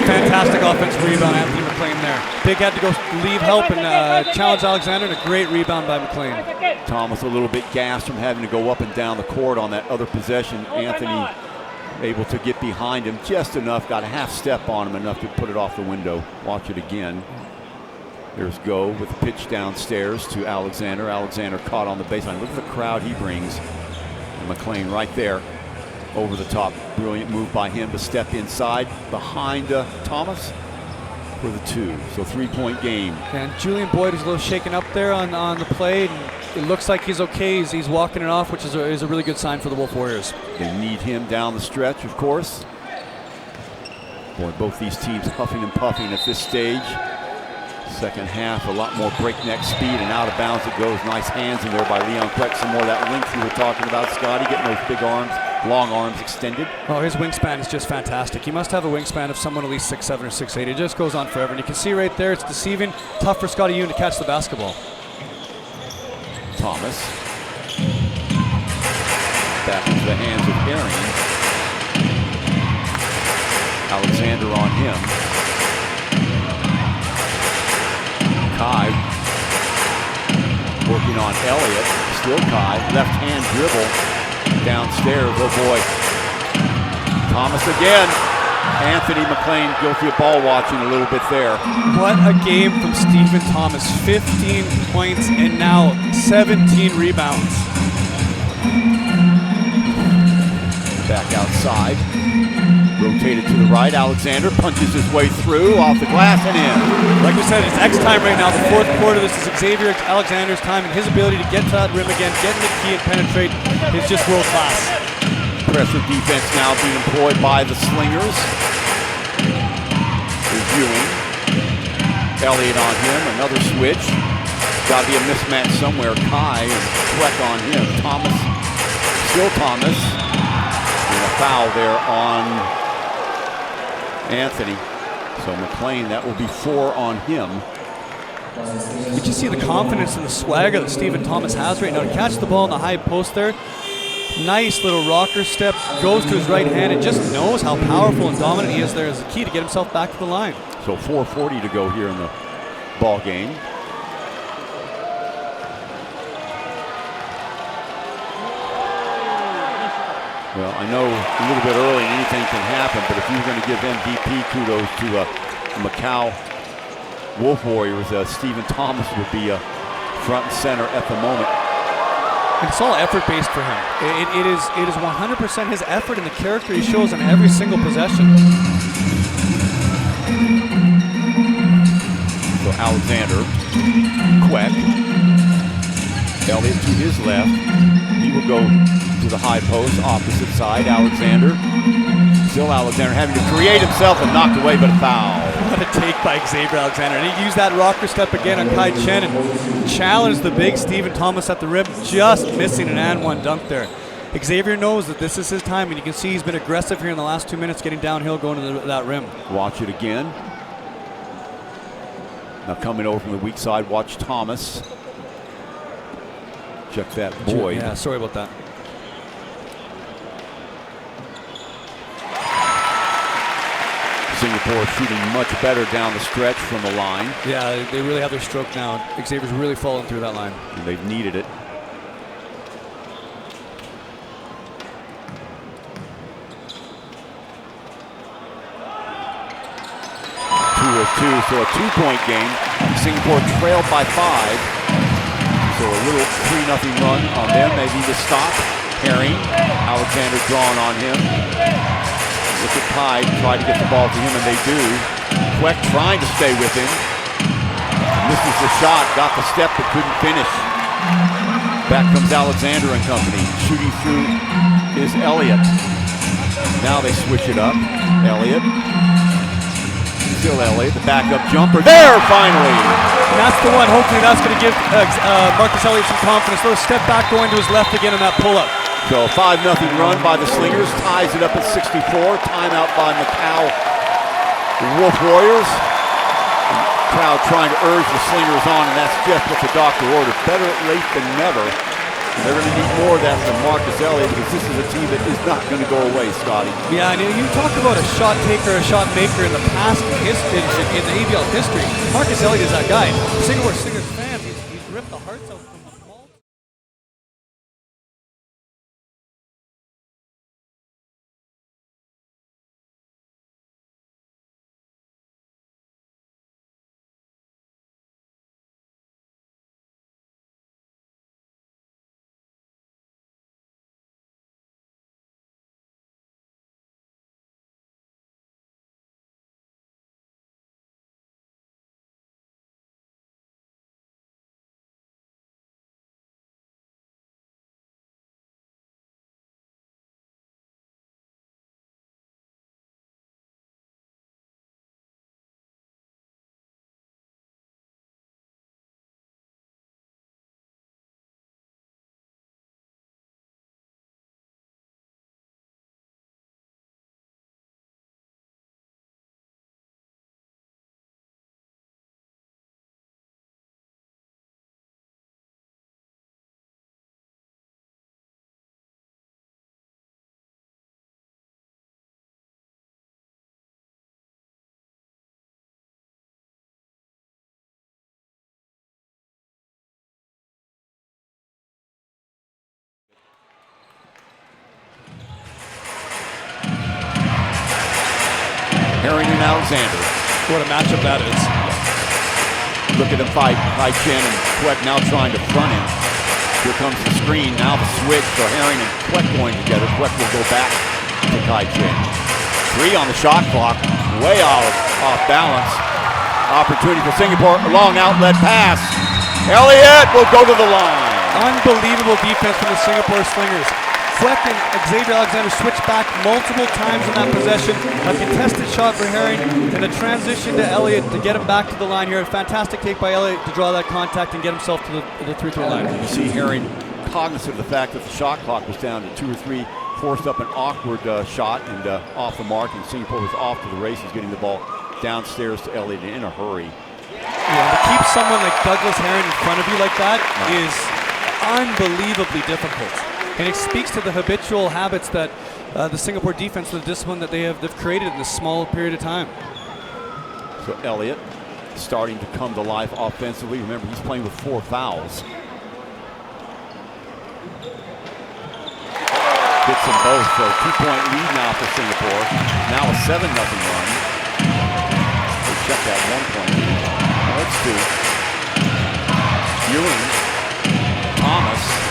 Fantastic offensive rebound, Anthony McLean there. Big had to go leave help and challenge Alexander, and a great rebound by McLean. Thomas a little bit gassed from having to go up and down the court on that other possession. Anthony able to get behind him just enough, got a half step on him, enough to put it off the window. Watch it again. There's Go with the pitch downstairs to Alexander. Alexander caught on the baseline. Look at the crowd he brings. And McLean right there. Over the top, brilliant move by him to step inside behind Thomas for the 2. So 3-point game. And Julian Boyd is a little shaken up there on the play. And it looks like he's okay. He's walking it off, which is a really good sign for the Wolf Warriors. They need him down the stretch, of course. Boy, both these teams huffing and puffing at this stage. Second half, a lot more breakneck speed, and out of bounds it goes. Nice hands in there by Leon Queck. Some more of that length you were talking about, Scotty, getting those big arms long arms extended. Oh, his wingspan is just fantastic. He must have a wingspan of someone at least 6'7" or 6'8". It just goes on forever. And you can see right there, it's deceiving. Tough for Scotty Yoon to catch the basketball. Thomas. Back into the hands of Herring. Alexander on him. Kai working on Elliott. Still Kai. Left hand dribble downstairs. Oh boy. Thomas again. Anthony McLean guilty of ball watching a little bit there. What a game from Stephen Thomas. 15 points and now 17 rebounds. Back outside. Rotated to the right. Alexander punches his way through, off the glass and in. Like we said, it's X time right now. The fourth quarter, this is Xavier Alexander's time, and his ability to get to that rim again, get in the key and penetrate is just world class. Pressure defense now being employed by the Slingers. Reviewing. Elliott on him, another switch. Got to be a mismatch somewhere. Kai and Fleck on him. Thomas, still Thomas. And a foul there on Anthony. So McLean, that will be 4 on him. You just see the confidence and the swagger that Stephen Thomas has right now to catch the ball in the high post there. Nice little rocker step, goes to his right hand and just knows how powerful and dominant he is there as a key to get himself back to the line. So 4:40 to go here in the ball game. Well, I know a little bit early and anything can happen, but if you're going to give MVP kudos to Macau Wolf Warriors, Stephen Thomas would be front and center at the moment. And it's all effort-based for him. It is 100% his effort and the character he shows on every single possession. So Alexander, Queck, Elliott to his left. He will go to the high post, opposite side. Alexander, still Alexander having to create himself and knocked away, but a foul. What a take by Xavier Alexander. And he used that rocker step again on Kai Chen and challenged the big Stephen Thomas at the rim, just missing an and one dunk there. Xavier knows that this is his time, and you can see he's been aggressive here in the last 2 minutes, getting downhill, going to that rim. Watch it again. Now coming over from the weak side, watch Thomas. Check that Boyd. Yeah, sorry about that. Singapore shooting much better down the stretch from the line. Yeah, they really have their stroke now. Xavier's really falling through that line. And they've needed it. Two, so a 2-point game. Singapore trailed by 5. So a little 3-0 run on them. They need to stop. Herring, Alexander drawn on him. Look at Kai, try to get the ball to him, and they do. Queck trying to stay with him. Misses the shot, got the step, but couldn't finish. Back comes Alexander and company. Shooting through is Elliott. Now they switch it up. Elliott. Still Elliott, the backup jumper. There, finally! And that's the one. Hopefully that's going to give Marcus Elliott some confidence. Little step back going to his left again on that pull-up. So a 5-0 run by the Slingers, ties it up at 64. Timeout by Macau Wolf Warriors. Crowd trying to urge the Slingers on, and that's just what the doctor ordered. Better late than never. And they're going to need more of that from Marcus Elliott, because this is a team that is not going to go away, Scotty. Yeah, and you talk about a shot taker, a shot maker in the past in the ABL history. Marcus Elliott is that guy. Singapore Slingers fans, he's ripped the hearts out from Herring and Alexander. What a matchup that is. Look at them fight. Kai Chen and Quek now trying to front him. Here comes the screen. Now the switch. So Herring and Quek going together. Quek will go back to Kai Chen. 3 on the shot clock. Way off balance. Opportunity for Singapore. Long outlet pass. Elliott will go to the line. Unbelievable defense from the Singapore Slingers. Quek and Xavier Alexander switched back multiple times in that possession. A contested shot for Herring and a transition to Elliott to get him back to the line here. A fantastic take by Elliott to draw that contact and get himself to the 3-3 line. You see Herring cognizant of the fact that the shot clock was down to 2 or 3, forced up an awkward shot and off the mark, and Singapore was off to the races, getting the ball downstairs to Elliott in a hurry. Yeah, to keep someone like Douglas Herring in front of you like that is unbelievably difficult. And it speaks to the habitual habits that the Singapore defense, the discipline that they've created in this small period of time. So Elliott starting to come to life offensively. Remember, he's playing with 4 fouls. Gets them both, so 2-point lead now for Singapore. Now a 7-0 run. They check that 1-point lead. Now let's do Ewing, Thomas.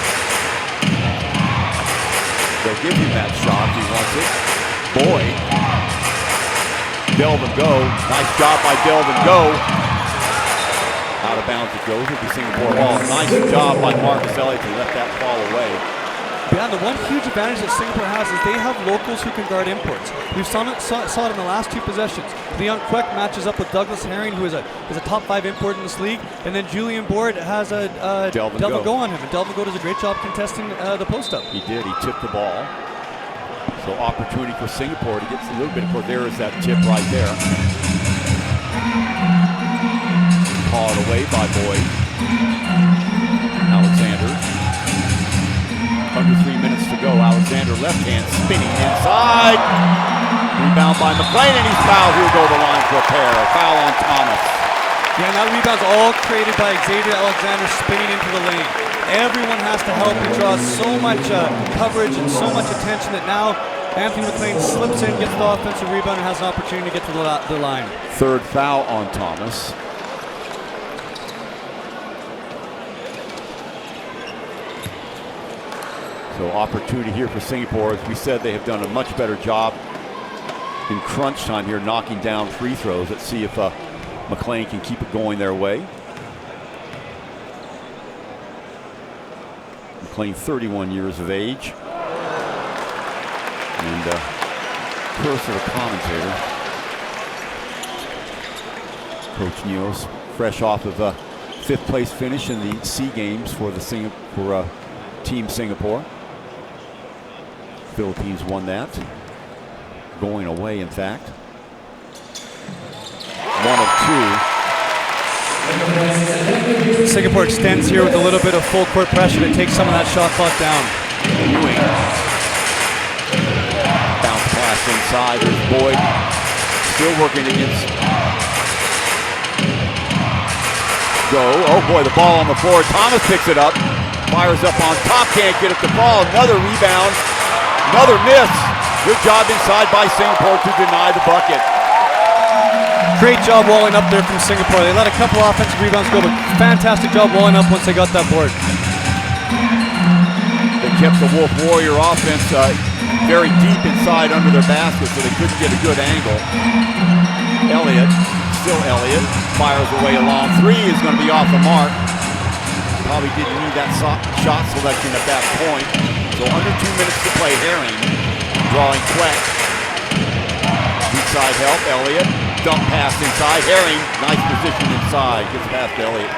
They'll give him that shot if he wants it. Boyd. Delvin Go. Nice job by Delvin Go. Out of bounds it goes. It'll be Singapore ball. Nice job by Marcus Elliott to let that fall away. Yeah, the one huge advantage that Singapore has is they have locals who can guard imports. We've saw it in the last 2 possessions. Leon Quek matches up with Douglas Herring, who is a top 5 import in this league, and then Julian Boyd has a Delvin Go on him, and Delvin Go does a great job contesting the post-up. He did. He tipped the ball. So opportunity for Singapore to get a little bit. Of course, there is that tip right there. Called away by Boyd. Alexander. Under 3 minutes to go. Alexander left hand spinning inside. Rebound by McLean, and he's fouled. He'll go to the line for a pair. Foul on Thomas. Yeah, and that rebound's all created by Xavier Alexander spinning into the lane. Everyone has to help. He draws so much coverage and so much attention that now Anthony McLean slips in, gets the offensive rebound, and has an opportunity to get to the line. 3rd foul on Thomas. So opportunity here for Singapore. As we said, they have done a much better job in crunch time here, knocking down free throws. Let's see if McLean can keep it going their way. McLean, 31 years of age. And curse of a commentator. Coach Neos, fresh off of a 5th place finish in the SEA Games for the Team Singapore. Philippines won that. Going away, in fact. 1 of 2. Singapore extends here with a little bit of full court pressure to take some of that shot clock down. Ewing. Bounce pass inside. There's Boyd. Still working against Go. Oh boy, the ball on the floor. Thomas picks it up. Fires up on top. Can't get it to fall. Another rebound. Another miss. Good job inside by Singapore to deny the bucket. Great job walling up there from Singapore. They let a couple offensive rebounds go, but fantastic job walling up once they got that board. They kept the Wolf Warrior offense very deep inside under their basket, so they couldn't get a good angle. Elliott, still Elliott, fires away a long 3, is going to be off the mark. Probably didn't need that shot selection at that point. So under 2 minutes to play. Herring drawing Quek. Deep side help. Elliott. Dump pass inside. Herring. Nice position inside. Gets past Elliott.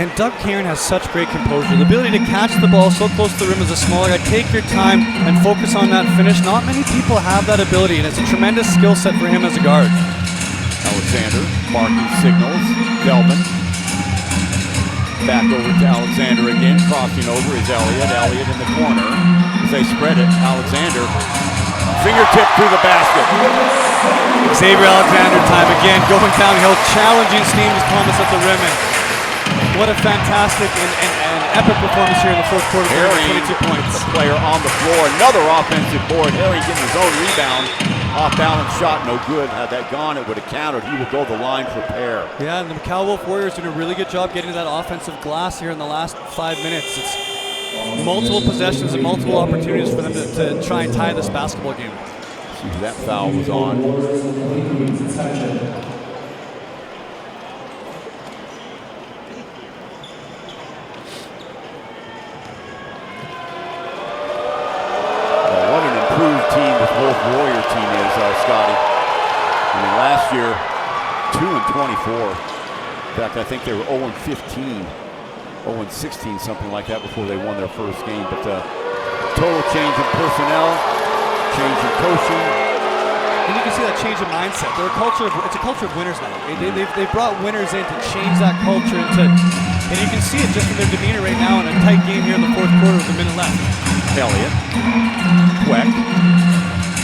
And Doug Herring has such great composure. The ability to catch the ball so close to the rim as a smaller guy, take your time and focus on that finish. Not many people have that ability, and it's a tremendous skill set for him as a guard. Alexander marking signals. Delvin. Back over to Alexander again. Crossing over is Elliott. Elliott in the corner. As they spread it, Alexander. Fingertip through the basket. Xavier Alexander time again. Going downhill, challenging Steams Thomas at the rim. And what a fantastic and epic performance here in the 4th quarter. Herring, 22 points. a player on the floor. Another offensive board. Herring getting his own rebound. Off balance shot, no good. Had that gone, it would have counted. He will go the line for pair. Yeah, and the Macau Wolf Warriors doing a really good job getting to that offensive glass here in the last 5 minutes. It's multiple possessions and multiple opportunities for them to try and tie this basketball game. See who that foul was on. Team this Wolf Warrior team is, Scotty. I mean, last year, 2-24. In fact, I think they were 0-15, 0-16, something like that before they won their first game. But total change in personnel, change in coaching. And you can see that change in mindset. They're it's a culture of winners now. They've brought winners in to change that culture and you can see it just in their demeanor right now in a tight game here in the fourth quarter with a minute left. Elliott, Queck.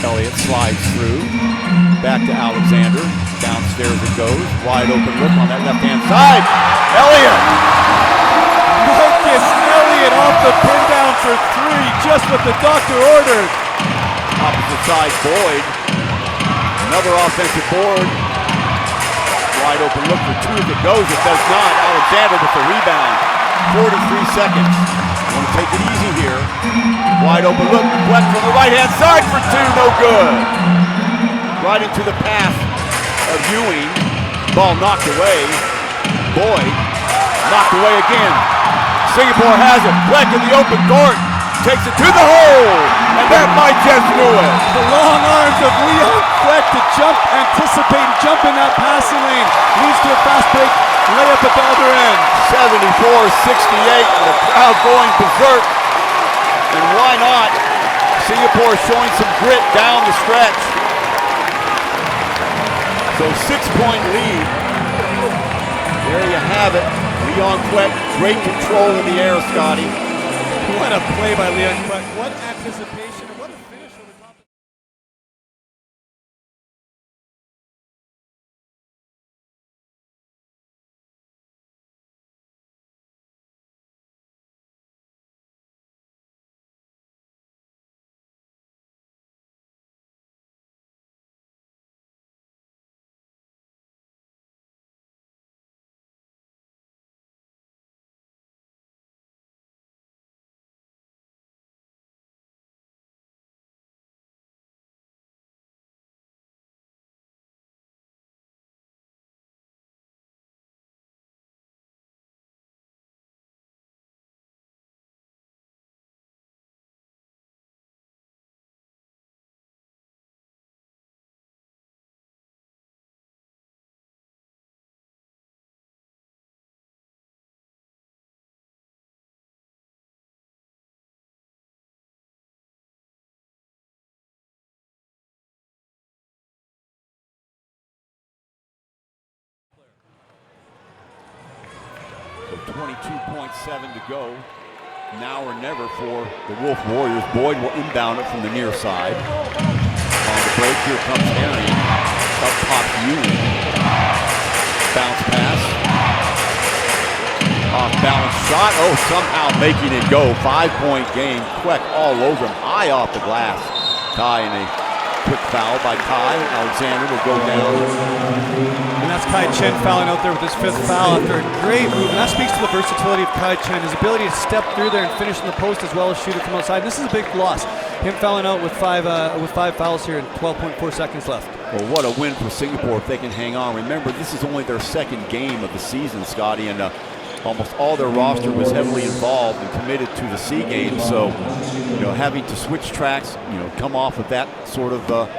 Elliott slides through, back to Alexander. Downstairs it goes, wide open look on that left-hand side. Elliott! Marcus Elliott off the pin down for three, just what the doctor ordered. Opposite side, Boyd. Another offensive board. Wide open look for two if it goes. It does not. Alexander with the rebound. 43 seconds. Want to take it easy here. Wide open look. Queck from the right-hand side for two. No good. Right into the path of Ewing. Ball knocked away. Boyd knocked away again. Singapore has it. Queck in the open court. Takes it to the hole. And that might just do it. The long arms of Leon Queck to anticipate and jump in that passing lane. Leads to a fast break layup at the other end. 74-68, and the crowd going berserk. And why not? Singapore showing some grit down the stretch. So 6-point lead. There you have it. Leon Queck, great control in the air, Scotty. What a play by Leon Queck. What anticipation and what a finish over top. So 22.7 to go. Now or never for the Wolf Warriors. Boyd will inbound it from the near side. On the break, here comes Harry. Up top, Ewing. Bounce pass. Off balance shot. Oh, somehow making it go. 5-point game. Queck all over him. High off the glass. Kai in a quick foul by Kai. Alexander will go down. And that's Kai Chen fouling out there with his fifth foul after a great move. And that speaks to the versatility of Kai Chen, his ability to step through there and finish in the post as well as shoot it from outside. This is a big loss. Him fouling out with five fouls here and 12.4 seconds left. Well, what a win for Singapore if they can hang on. Remember, this is only their second game of the season, Scotty, and almost all their roster was heavily involved and committed to the SEA Games. So, having to switch tracks, come off of that sort of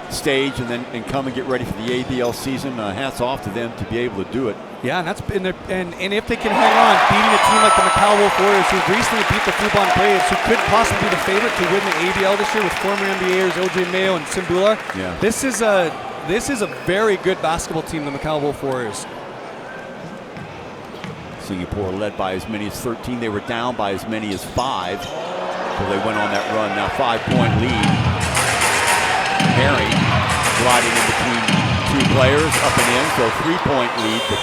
stage and come and get ready for the ABL season. Hats off to them to be able to do it. Yeah, and that's been their, and if they can hang on, beating a team like the Macau Wolf Warriors, who recently beat the Fubon Braves, who could possibly be the favorite to win the ABL this year with former NBAers OJ Mayo and Simbular. Yeah. This is a very good basketball team, the Macau Wolf Warriors. Singapore led by as many as 13. They were down by as many as 5. So they went on that run. Now 5-point lead. Harry gliding in between two players, up and in. So 3-point lead, but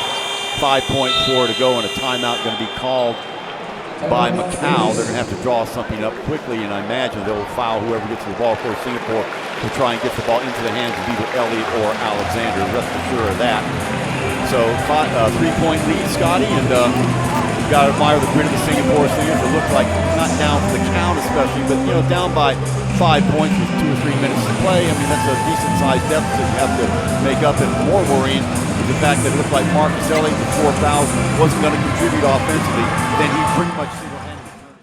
5.4 to go, and a timeout going to be called by Macau. They're going to have to draw something up quickly, and I imagine they'll foul whoever gets the ball for Singapore to try and get the ball into the hands of either Elliott or Alexander. Rest assured of that. So 3-point lead, Scotty, and you've got to admire the grit of the Singapore Slingers. It looked like not down for the count especially, but down by 5 points with 2 or 3 minutes to play. I mean, that's a decent-sized deficit you have to make up, and more worrying is the fact that it looked like Marcus Elliott with 4 fouls wasn't going to contribute offensively. Then he pretty much single-handedly turned it.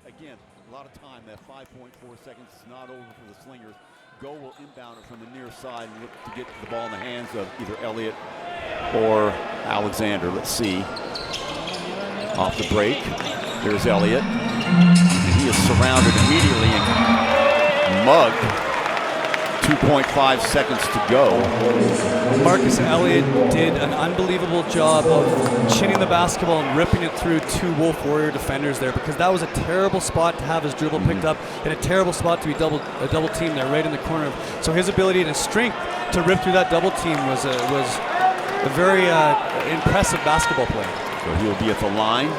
Again, a lot of time. That 5.4 seconds is not over for the Slingers. Go will inbound it from the near side and look to get the ball in the hands of either Elliott or Alexander. Let's see. Off the break. Here's Elliott. He is surrounded immediately and mugged. 2.5 seconds to go. Marcus Elliott did an unbelievable job of chinning the basketball and ripping it through 2 Wolf Warrior defenders there, because that was a terrible spot to have his dribble picked up and a terrible spot to be double teamed there right in the corner. So his ability and his strength to rip through that double team was a very impressive basketball play. So he'll be at the line.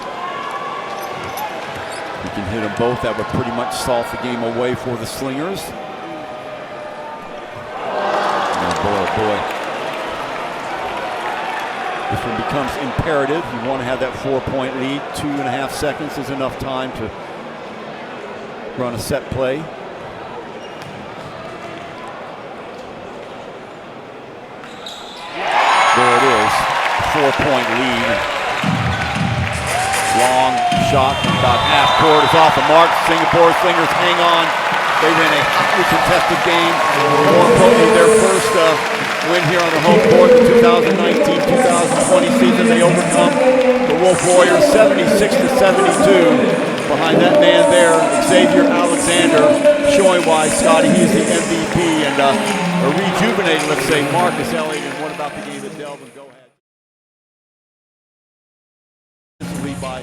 He can hit them both. That would pretty much solve the game away for the Slingers. Boy. This one becomes imperative. You want to have that 4-point lead. 2.5 seconds is enough time to run a set play. There it is. 4-point lead. Long shot from about half court is off the mark. Singapore Slingers hang on. They win a hotly contested game. More importantly, their first win here on the home court in the 2019-2020 season. They overcome the Wolf Warriors 76-72. Behind that man there, Xavier Alexander, showing why, Scotty, he's the MVP, and a rejuvenated, let's say, Marcus Elliott. And what about the game at Delvin? Go ahead. Lead by